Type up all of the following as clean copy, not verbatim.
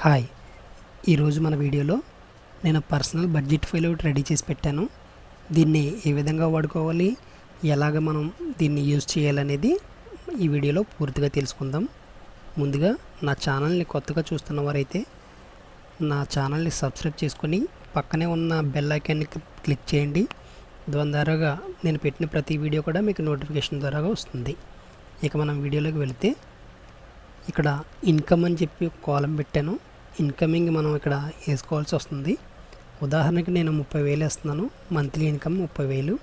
Hi, ఈరోజు మన వీడియోలో నేను పర్సనల్ బడ్జెట్ ఫైల్ ఒకటి రెడీ చేసి పెట్టాను. దీన్ని ఏ విధంగా వాడుకోవాలి, ఎలాగ మనం దీన్ని యూజ్ చేయాలనేది ఈ వీడియోలో పూర్తిగా తెలుసుకుందాం. ముందుగా నా ఛానల్ని కొత్తగా చూస్తున్న వారైతే నా ఛానల్ని సబ్స్క్రైబ్ చేసుకొని పక్కనే ఉన్న బెల్ ఐకాన్ని క్లిక్ చేయండి. దాని ద్వారాగా నేను పెట్టిన ప్రతి వీడియో కూడా మీకు నోటిఫికేషన్ ద్వారాగా వస్తుంది. ఇక మనం వీడియోలోకి వెళితే ఇక్కడ ఇన్కమ్ అని చెప్పి కాలం పెట్టాను. ఇన్కమింగ్ మనం ఇక్కడ వేసుకోవాల్సి వస్తుంది. ఉదాహరణకి నేను 30,000 వేస్తున్నాను. Monthly income 30,000.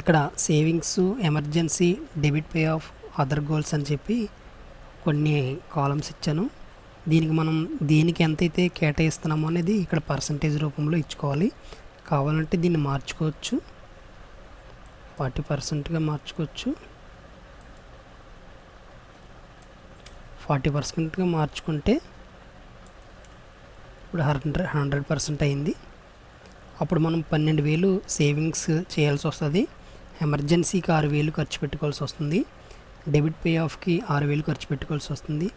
ఇక్కడ savings, emergency, debit, pay of, other goals అని చెప్పి కొన్ని కాలమ్స్ ఇచ్చాను. దీనికి మనం దేనికి ఎంతైతే కేటాయిస్తున్నామో అనేది ఇక్కడ పర్సంటేజ్ రూపంలో ఇచ్చుకోవాలి. కావాలంటే దీన్ని మార్చుకోవచ్చు, 40%గా మార్చుకోవచ్చు. 40%గా మార్చుకుంటే ఇప్పుడు 100% అయింది. అప్పుడు మనం 12,000 సేవింగ్స్ చేయాల్సి వస్తుంది. ఎమర్జెన్సీకి 6,000 ఖర్చు పెట్టుకోవాల్సి వస్తుంది. డెబిట్, పే ఆఫ్కి 6,000 ఖర్చు పెట్టుకోవాల్సి వస్తుంది.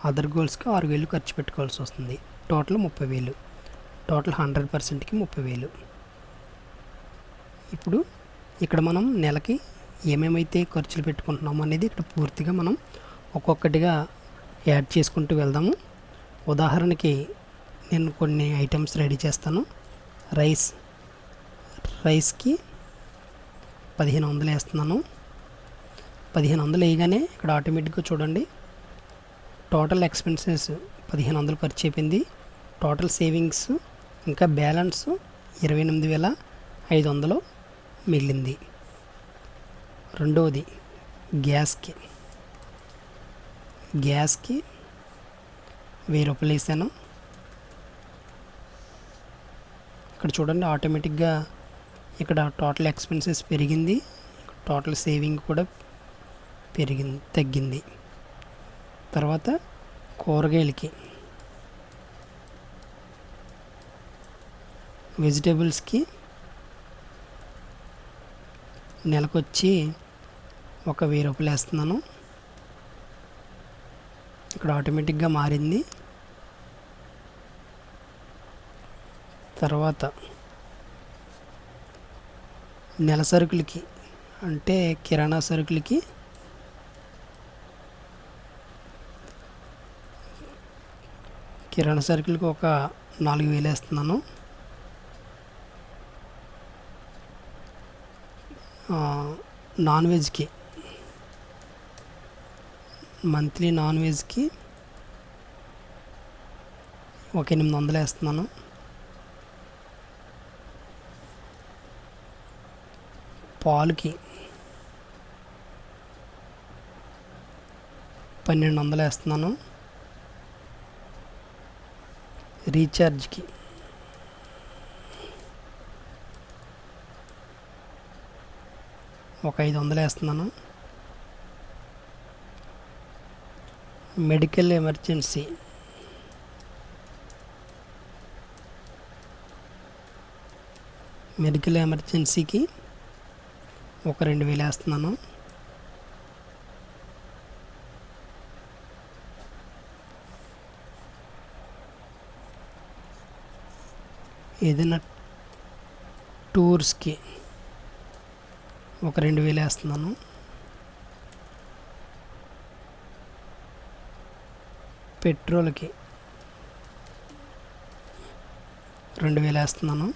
అదర్ గోల్స్కి 6,000 ఖర్చు పెట్టుకోవాల్సి వస్తుంది. టోటల్ 30,000. టోటల్ 100%కి 30,000. ఇప్పుడు ఇక్కడ మనం నెలకి ఏమేమైతే ఖర్చులు పెట్టుకుంటున్నామో అనేది ఇక్కడ పూర్తిగా మనం ఒక్కొక్కటిగా యాడ్ చేసుకుంటూ వెళ్దాము. ఉదాహరణకి నేను కొన్ని ఐటమ్స్ రెడీ చేస్తాను. రైస్కి 1,500 వేస్తున్నాను. 1,500 వేయగానే ఇక్కడ ఆటోమేటిక్గా చూడండి, టోటల్ ఎక్స్పెన్సెస్ 1,500 ఖర్చు అయిపోయింది. టోటల్ సేవింగ్స్ ఇంకా బ్యాలెన్స్ 28,500 మిగిలింది. రెండవది గ్యాస్కి 1,000 వేసాను. ఇక్కడ చూడండి, ఆటోమేటిక్గా ఇక్కడ టోటల్ ఎక్స్పెన్సెస్ పెరిగింది, టోటల్ సేవింగ్ కూడా తగ్గింది. తర్వాత కూరగాయలకి, వెజిటేబుల్స్కి నెలకొచ్చి 1,000 వేస్తున్నాను. ఇక్కడ ఆటోమేటిక్గా మారింది. తర్వాత నెల సరుకులకి అంటే కిరాణా సరుకులకి ఒక 4,000 వేస్తున్నాను. నాన్ వెజ్కి, మంత్లీ నాన్ వెజ్కి 800 వేస్తున్నాను. పాలుకి 1,200 వేస్తున్నాను. రీఛార్జ్కి 500 వేస్తున్నాను. మెడికల్ ఎమర్జెన్సీకి 2,000 వేస్తున్నాను. ఏదైనా టూర్స్కి 2,000 వేస్తున్నాను. పెట్రోల్కి 2,000 వేస్తున్నాను.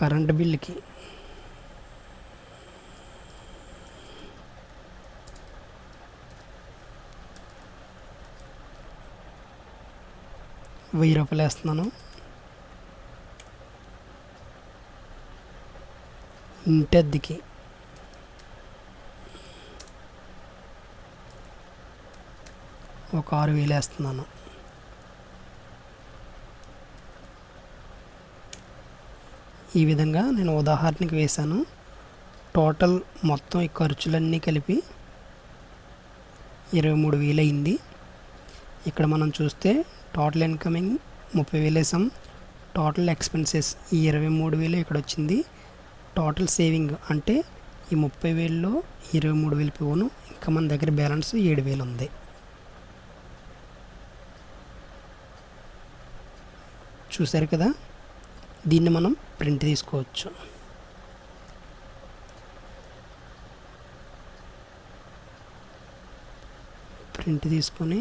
కరెంట్ బిల్లుకి 1,000 వేస్తున్నాను. ఇంటద్దెకి 6,000 వేస్తున్నాను. ఈ విధంగా నేను ఉదాహరణకి వేశాను. టోటల్ మొత్తం ఈ ఖర్చులన్నీ కలిపి 23,000 అయింది. ఇక్కడ మనం చూస్తే టోటల్ ఇన్కమింగ్ 30,000 వేసాం. టోటల్ ఎక్స్పెన్సెస్ ఈ 23,000 ఇక్కడ వచ్చింది. టోటల్ సేవింగ్ అంటే ఈ 30,000లో 23,000 పోను, ఇంకా మన దగ్గర బ్యాలెన్స్ 7,000 ఉంది. చూసారు కదా, దీన్ని మనం ప్రింట్ తీసుకోవచ్చు. ప్రింట్ తీసుకొని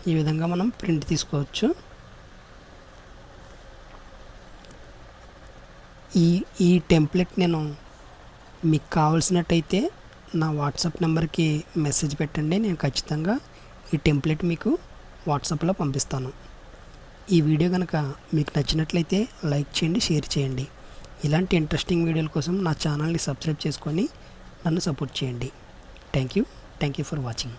ఈ విధంగా మనం ప్రింట్ తీసుకోవచ్చు. ఈ టెంప్లెట్ నేను మీకు కావాల్సినట్టయితే నా వాట్సాప్ నెంబర్కి మెసేజ్ పెట్టండి. నేను ఖచ్చితంగా ఈ టెంప్లెట్ మీకు వాట్సాప్లో పంపిస్తాను. ఈ వీడియో కనుక మీకు నచ్చినట్లయితే లైక్ చేయండి, షేర్ చేయండి. ఇలాంటి ఇంట్రెస్టింగ్ వీడియోల కోసం నా ఛానల్ని సబ్స్క్రైబ్ చేసుకొని నన్ను సపోర్ట్ చేయండి. Thank you for watching.